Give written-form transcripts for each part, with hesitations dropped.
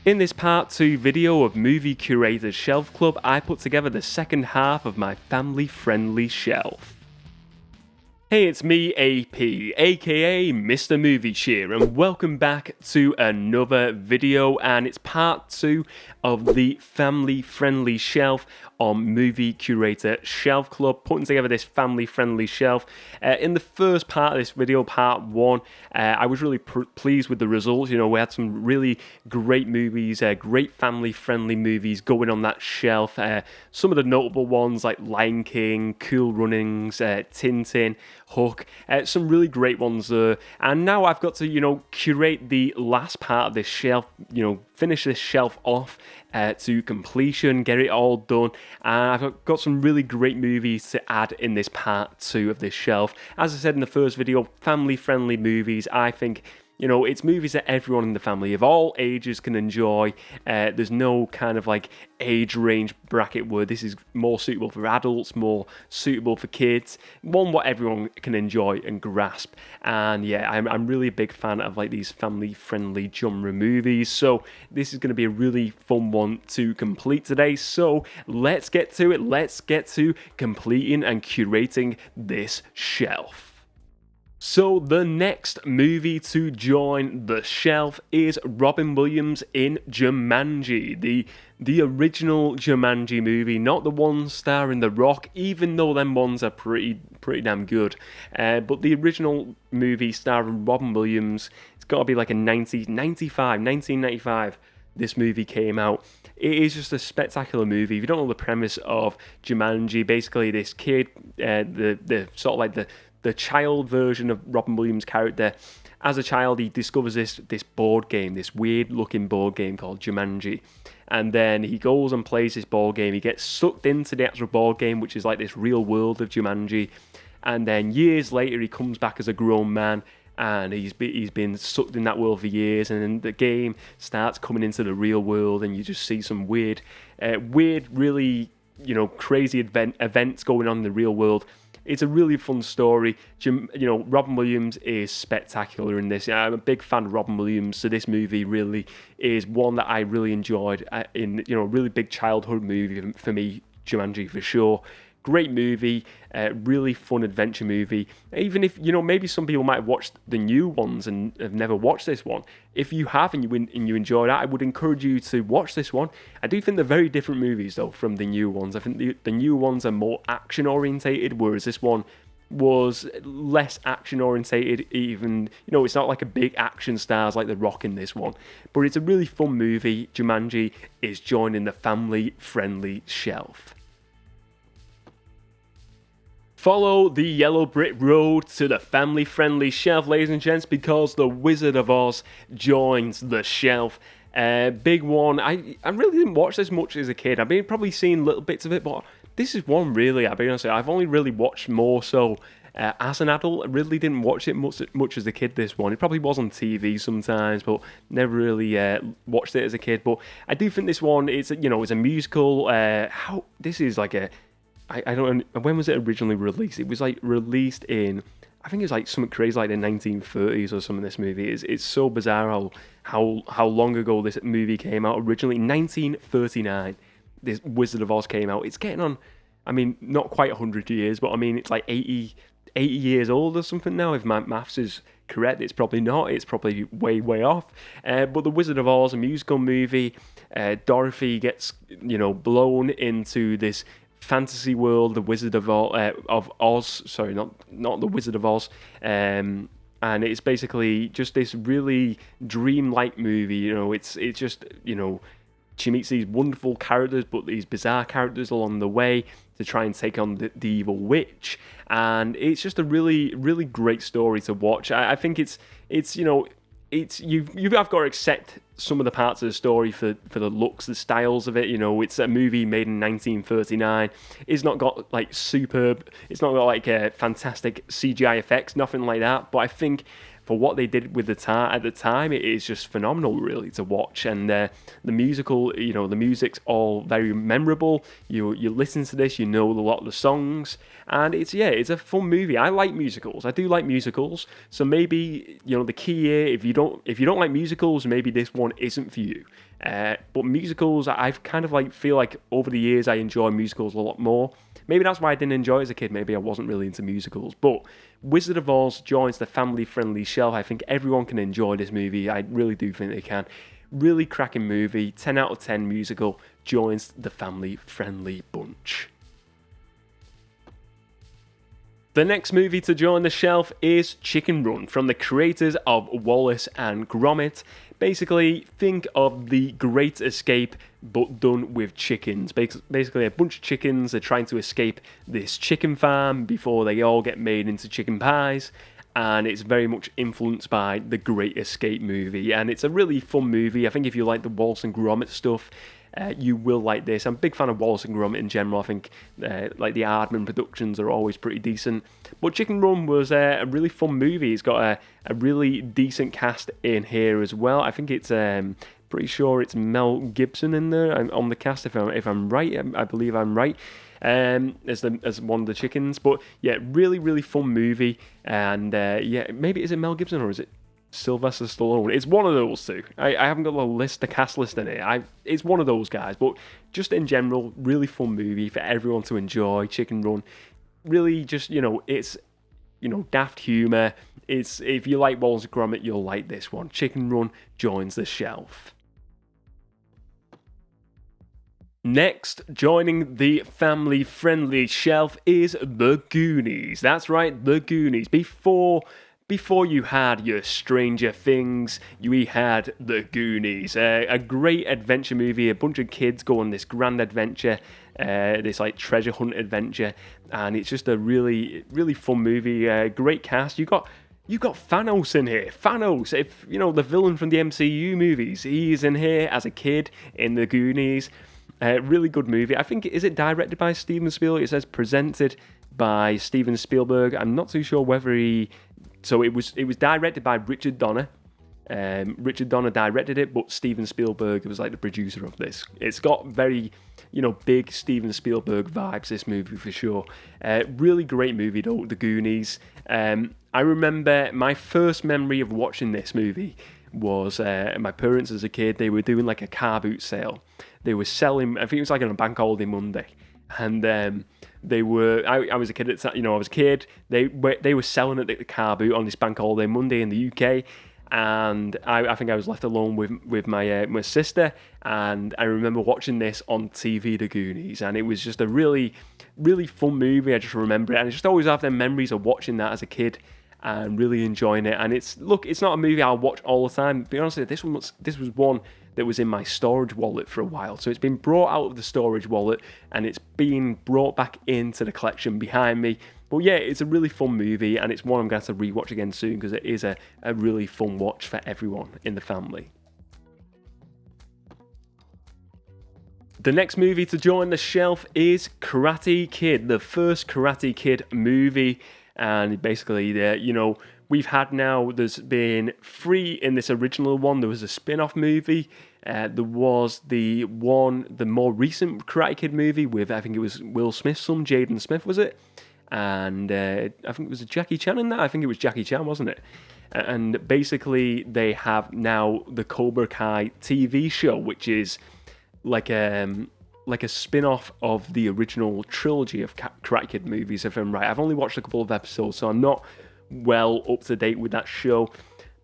In this part 2 video of Movie Curator Shelf Club, I put together the second half of my family-friendly shelf. Hey, it's me, AP, aka Mr. Movie Cheer, and welcome back to another video, and it's part 2 of the family-friendly shelf on Movie Curator Shelf Club, putting together this family-friendly shelf. In the first part of this video, part 1, I was really pleased with the results. You know, we had some really great movies, great family-friendly movies going on that shelf. Some of the notable ones like Lion King, Cool Runnings, Tintin, Hook, some really great ones there. And now I've got to, curate the last part of this shelf, finish this shelf off to completion, get it all done. And I've got some really great movies to add in this part 2 of this shelf. As I said in the first video, family-friendly movies. I think, it's movies that everyone in the family of all ages can enjoy. There's no kind of like age range bracket where this is more suitable for adults, more suitable for kids. One what everyone can enjoy and grasp. And yeah, I'm really a big fan of like these family-friendly genre movies. So this is going to be a really fun one to complete today. So let's get to it. Let's get to completing and curating this shelf. So the next movie to join the shelf is Robin Williams in Jumanji, the original Jumanji movie, not the one starring The Rock, even though them ones are pretty damn good. But the original movie starring Robin Williams, it's got to be like a 1995. This movie came out. It is just a spectacular movie. If you don't know the premise of Jumanji, basically this kid, the sort of like the child version of Robin Williams' character. As a child, he discovers this board game, this weird-looking board game called Jumanji. And then he goes and plays this board game. He gets sucked into the actual board game, which is like this real world of Jumanji. And then years later, he comes back as a grown man, and he's been sucked in that world for years. And then the game starts coming into the real world, and you just see some weird, really, crazy events going on in the real world. It's a really fun story. Robin Williams is spectacular in this. I'm a big fan of Robin Williams, so this movie really is one that I really enjoyed. A really big childhood movie for me, Jumanji for sure. Great movie, really fun adventure movie. Even if, maybe some people might have watched the new ones and have never watched this one. If you have and you enjoy that, I would encourage you to watch this one. I do think they're very different movies, though, from the new ones. I think the new ones are more action-orientated, whereas this one was less action-orientated even. It's not like a big action stars like The Rock in this one. But it's a really fun movie. Jumanji is joining the family-friendly shelf. Follow the yellow brick road to the family-friendly shelf, ladies and gents, because The Wizard of Oz joins the shelf. Big one. I really didn't watch this much as a kid. I've been probably seeing little bits of it, but this is one really, I'll be honest, I've only really watched more so as an adult. I really didn't watch it much as a kid, this one. It probably was on TV sometimes, but never really watched it as a kid. But I do think this one, it's a musical. This is like a... I don't know, when was it originally released? It was like released in, I think it was like something crazy like the 1930s or something. This movie it's so bizarre how long ago this movie came out. Originally 1939, this Wizard of Oz came out. It's getting on, not quite 100 years, but it's like 80 years old or something now. If my maths is correct, it's probably not. It's probably way off. But The Wizard of Oz, a musical movie. Dorothy gets blown into this fantasy world, the Wizard of Oz. Sorry, not the Wizard of Oz. And it's basically just this really dreamlike movie. It's just she meets these wonderful characters, but these bizarre characters along the way to try and take on the evil witch. And it's just a really great story to watch. I think it's you've got to accept some of the parts of the story for the looks, the styles of it. It's a movie made in 1939. It's not got fantastic CGI effects, nothing like that. But I think for what they did with at the time, it is just phenomenal, really, to watch. And the musical, the music's all very memorable. You listen to this, you know a lot of the songs, and it's a fun movie. I like musicals. I do like musicals. So maybe the key here, if you don't like musicals, maybe this one isn't for you. But musicals, I've kind of feel like over the years I enjoy musicals a lot more. Maybe that's why I didn't enjoy it as a kid. Maybe I wasn't really into musicals. But Wizard of Oz joins the family-friendly shelf. I think everyone can enjoy this movie. I really do think they can. Really cracking movie. 10 out of 10 musical. Joins the family-friendly bunch. The next movie to join the shelf is Chicken Run, from the creators of Wallace and Gromit. Basically, think of the Great Escape, but done with chickens. Basically, a bunch of chickens are trying to escape this chicken farm before they all get made into chicken pies. And it's very much influenced by the Great Escape movie. And it's a really fun movie. I think if you like the Wallace and Gromit stuff, you will like this. I'm a big fan of Wallace and Gromit in general. I think the Aardman productions are always pretty decent. But Chicken Run was a really fun movie. It's got a really decent cast in here as well. I think it's pretty sure it's Mel Gibson in there on the cast. If I'm right, I believe I'm right. As one of the chickens. But yeah, really, really fun movie. And maybe is it Mel Gibson or is it Sylvester Stallone? It's one of those two. I haven't got the cast list in here. It's one of those guys. But just in general, really fun movie for everyone to enjoy. Chicken Run. Really just, it's, daft humour. It's, if you like Wallace and Gromit, you'll like this one. Chicken Run joins the shelf. Next, joining the family-friendly shelf is The Goonies. That's right, The Goonies. Before you had your Stranger Things, we had The Goonies. A great adventure movie. A bunch of kids go on this grand adventure, this treasure hunt adventure, and it's just a really, really fun movie. Great cast. You got Thanos in here. Thanos, if the villain from the MCU movies, he is in here as a kid in The Goonies. Really good movie. I think, is it directed by Steven Spielberg? It says presented by Steven Spielberg. I'm not too sure whether So it was directed by Richard Donner. Richard Donner directed it, but Steven Spielberg was the producer of this. It's got very, big Steven Spielberg vibes, this movie for sure. Really great movie though, The Goonies. I remember my first memory of watching this movie was my parents as a kid. They were doing a car boot sale. They were selling, I think it was on a bank holiday Monday, and they were. I was a kid at the time. I was a kid. They were selling it at the car boot on this bank holiday Monday in the UK, and I think I was left alone with my sister, and I remember watching this on TV, The Goonies, and it was just a really, really fun movie. I just remember it, and I just always have them memories of watching that as a kid and really enjoying it. And it's not a movie I'll watch all the time. To be honest, this was one that was in my storage wallet for a while. So it's been brought out of the storage wallet and it's been brought back into the collection behind me. But yeah, it's a really fun movie, and it's one I'm going to have to rewatch again soon because it is a really fun watch for everyone in the family. The next movie to join the shelf is Karate Kid, the first Karate Kid movie. And basically, we've had now, there's been 3 in this original one. There was a spin-off movie. There was the more recent Karate Kid movie with, I think it was Will Smith's son, Jaden Smith, was it? And I think it was Jackie Chan in that. I think it was Jackie Chan, wasn't it? And basically, they have now the Cobra Kai TV show, which is like a spin-off of the original trilogy of Karate Kid movies, if I'm right. I've only watched a couple of episodes, so I'm not well up to date with that show.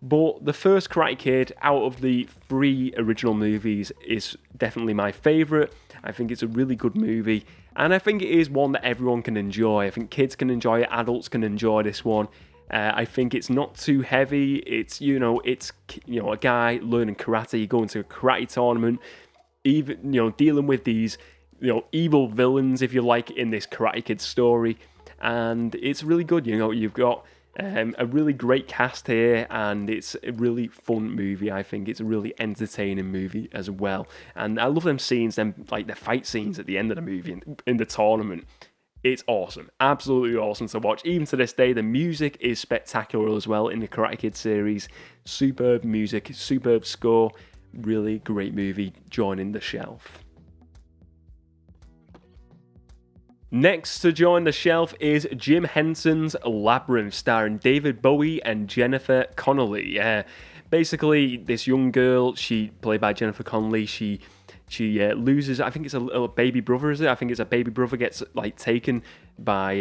But the first Karate Kid out of the 3 original movies is definitely my favourite. I think it's a really good movie, and I think it is one that everyone can enjoy. I think kids can enjoy it, adults can enjoy this one. I think it's not too heavy. It's a guy learning karate, going to a karate tournament, even dealing with these evil villains, if you like, in this Karate Kid story, and it's really good. You've got a really great cast here, and it's a really fun movie. I think it's a really entertaining movie as well, and I love them scenes, the fight scenes at the end of the movie in the tournament. It's awesome, absolutely awesome to watch. Even to this day, the music is spectacular as well in the Karate Kid series. Superb music, superb score, really great movie, joining the shelf. Next to join the shelf is Jim Henson's Labyrinth, starring David Bowie and Jennifer Connelly. Basically, this young girl, she played by Jennifer Connelly, she loses. I think it's a baby brother. Is it? I think it's a baby brother gets like taken by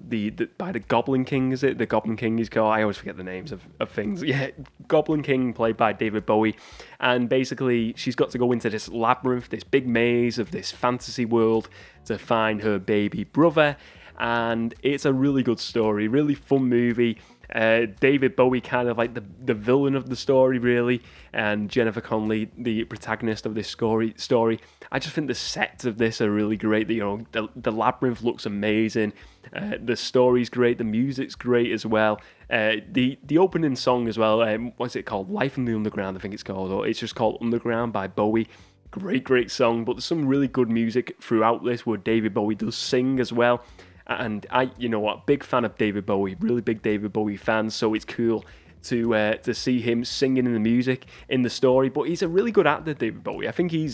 the Goblin King. Is it the Goblin King? He's called. I always forget the names of things. Yeah, Goblin King, played by David Bowie, and basically she's got to go into this labyrinth, this big maze of this fantasy world to find her baby brother. And it's a really good story, really fun movie. David Bowie kind of like the villain of the story, really, and Jennifer Connelly, the protagonist of this story. I just think the sets of this are really great. The labyrinth looks amazing. The story's great. The music's great as well. The opening song as well. What's it called? Life in the Underground, I think it's called. Or it's just called Underground by Bowie. Great song. But there's some really good music throughout this where David Bowie does sing as well. And you know what, big fan of David Bowie, really big David Bowie fan, so it's cool to see him singing in the music, in the story. But he's a really good actor, David Bowie. I think he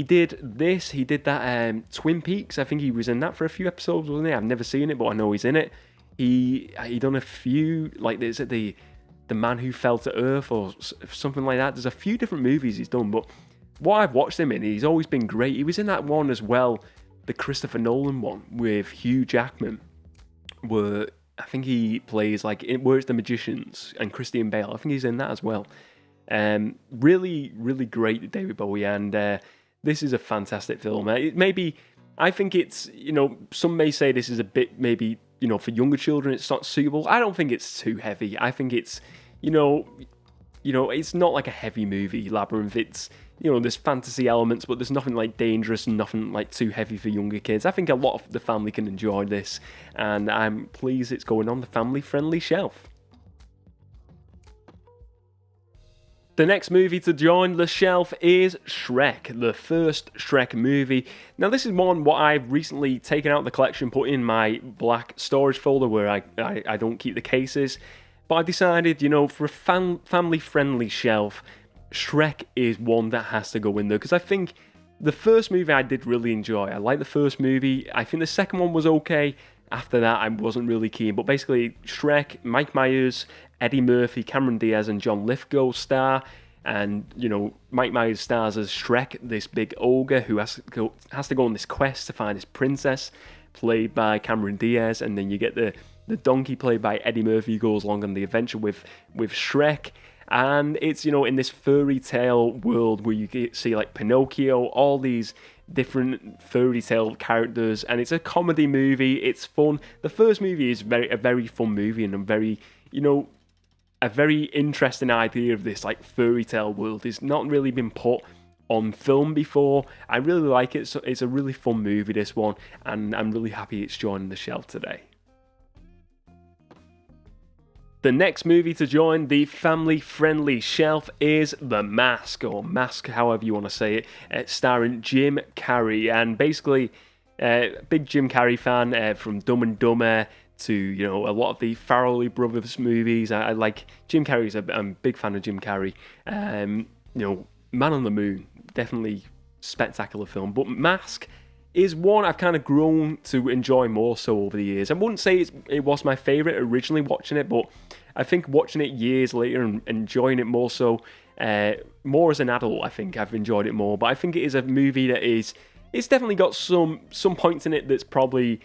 did that Twin Peaks. I think he was in that for a few episodes, wasn't he? I've never seen it, but I know he's in it. He done a few, like, is it the Man Who Fell to Earth or something like that? There's a few different movies he's done, but what I've watched him in, he's always been great. He was in that one as well, the Christopher Nolan one with Hugh Jackman, where I think he plays where it's the magicians, and Christian Bale. I think he's in that as well. Really great, David Bowie, and this is a fantastic film. I think it's, some may say this is a bit maybe, for younger children it's not suitable. I don't think it's too heavy. I think it's, it's not like a heavy movie, Labyrinth. It's, there's fantasy elements, but there's nothing like dangerous and nothing like too heavy for younger kids. I think a lot of the family can enjoy this, and I'm pleased it's going on the family-friendly shelf. The next movie to join the shelf is Shrek, the first Shrek movie. Now, this is what I've recently taken out of the collection, put in my black storage folder where I don't keep the cases. But I decided, for a family-friendly shelf, Shrek is one that has to go in there, because I think the first movie I did really enjoy. I liked the first movie. I think the second one was okay. After that, I wasn't really keen. But basically, Shrek, Mike Myers, Eddie Murphy, Cameron Diaz, and John Lithgow star. And, Mike Myers stars as Shrek, this big ogre who has to go on this quest to find his princess, played by Cameron Diaz. And then you get the donkey, played by Eddie Murphy, who goes along on the adventure with Shrek. And it's, in this fairy tale world where you see like Pinocchio, all these different fairy tale characters, and it's a comedy movie. It's fun. The first movie is a very fun movie, and a very interesting idea of this like fairy tale world. It's not really been put on film before. I really like it. So it's a really fun movie, this one, and I'm really happy it's joining the shelf today. The next movie to join the family-friendly shelf is The Mask, or Mask, however you want to say it, starring Jim Carrey. And basically, big Jim Carrey fan, from Dumb and Dumber to, a lot of the Farrelly Brothers movies. I like Jim Carrey's. I'm a big fan of Jim Carrey. Man on the Moon, definitely spectacular film. But Mask is one I've kind of grown to enjoy more so over the years. I wouldn't say it was my favourite originally watching it, but I think watching it years later and enjoying it more so, more as an adult, I think I've enjoyed it more. But I think it is a movie that it's definitely got some points in it that's probably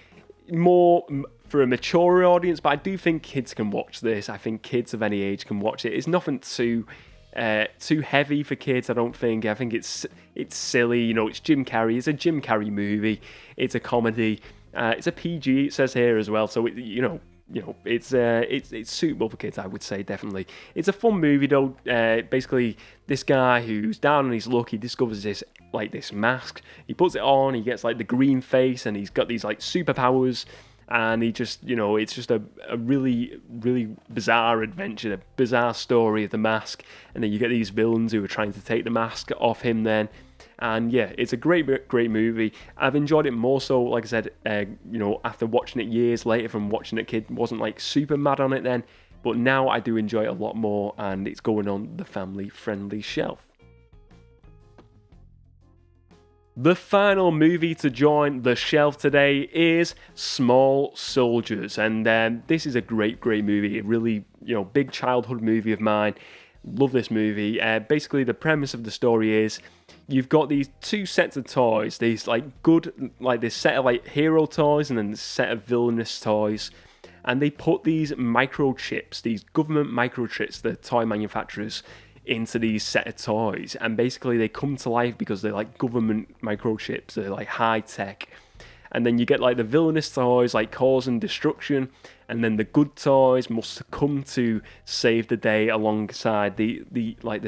more for a mature audience, but I do think kids can watch this. I think kids of any age can watch it. It's nothing too heavy for kids, I don't think. I think it's silly, it's Jim Carrey. It's a Jim Carrey movie. It's a comedy. It's a PG, it says here as well. So it's suitable for kids, I would say, definitely. It's a fun movie though. Basically, this guy who's down on his luck, he discovers this mask. He puts it on. He gets like the green face, and he's got these like superpowers. and he just, it's just a really, really bizarre adventure, a bizarre story of the mask, and then you get these villains who are trying to take the mask off him then. And yeah, it's a great movie. I've enjoyed it more so, like I said, after watching it years later from watching it kid, wasn't like super mad on it then, but now I do enjoy it a lot more, and it's going on the family-friendly shelf. The final movie to join the shelf today is Small Soldiers, and this is a great movie. A really, big childhood movie of mine. Love this movie. Basically, the premise of the story is you've got these two sets of toys. These this set of hero toys and then this set of villainous toys. And they put these microchips, these government microchips, the toy manufacturers, into these set of toys. And basically they come to life because they're like government microchips. They're like high tech. And then you get like the villainous toys like causing destruction, and then the good toys must succumb to save the day alongside the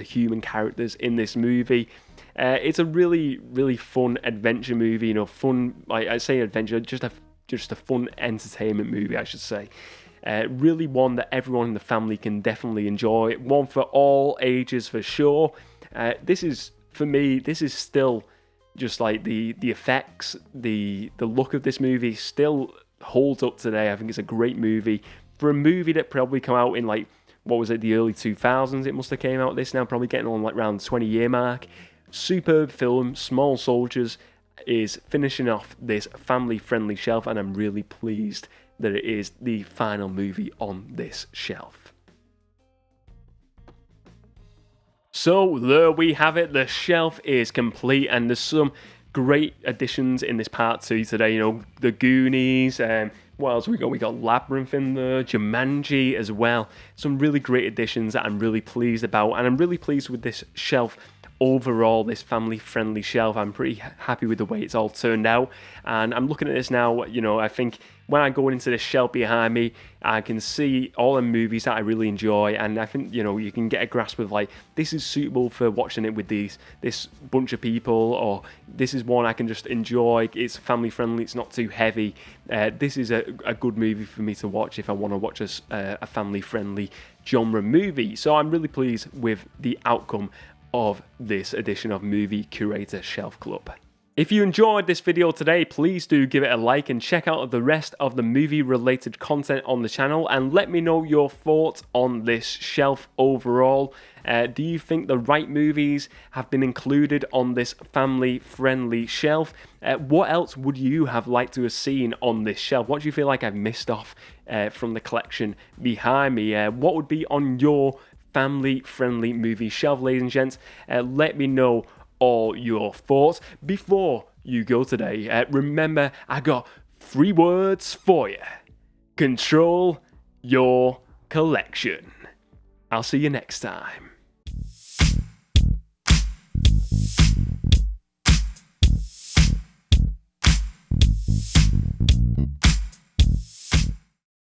human characters in this movie. It's a really, really fun adventure movie, fun, like I say adventure, just a fun entertainment movie, I should say. Really one that everyone in the family can definitely enjoy. One for all ages for sure. This is still just like the effects, the look of this movie still holds up today. I think it's a great movie. For a movie that probably come out in the early 2000s, it must have came out this now, probably getting on around the 20-year mark. Superb film, Small Soldiers is finishing off this family-friendly shelf, and I'm really pleased that it is the final movie on this shelf. So there we have it, the shelf is complete, and there's some great additions in this part 2 today. The Goonies, what else we got? We got Labyrinth in there, Jumanji as well. Some really great additions that I'm really pleased about, and I'm really pleased with this shelf overall, this family-friendly shelf. I'm pretty happy with the way it's all turned out, and I'm looking at this now, I think when I go into this shelf behind me, I can see all the movies that I really enjoy, and I think, you can get a grasp of this is suitable for watching it with this bunch of people, or this is one I can just enjoy. It's family-friendly, it's not too heavy. This is a good movie for me to watch if I want to watch a family-friendly genre movie. So I'm really pleased with the outcome of this edition of Movie Curator Shelf Club. If you enjoyed this video today, please do give it a like and check out the rest of the movie-related content on the channel, and let me know your thoughts on this shelf overall. Do you think the right movies have been included on this family-friendly shelf? What else would you have liked to have seen on this shelf? What do you feel like I've missed off from the collection behind me? What would be on your family-friendly movie shelf, ladies and gents? Let me know all your thoughts. Before you go today, remember, I got 3 words for you. Control your collection. I'll see you next time.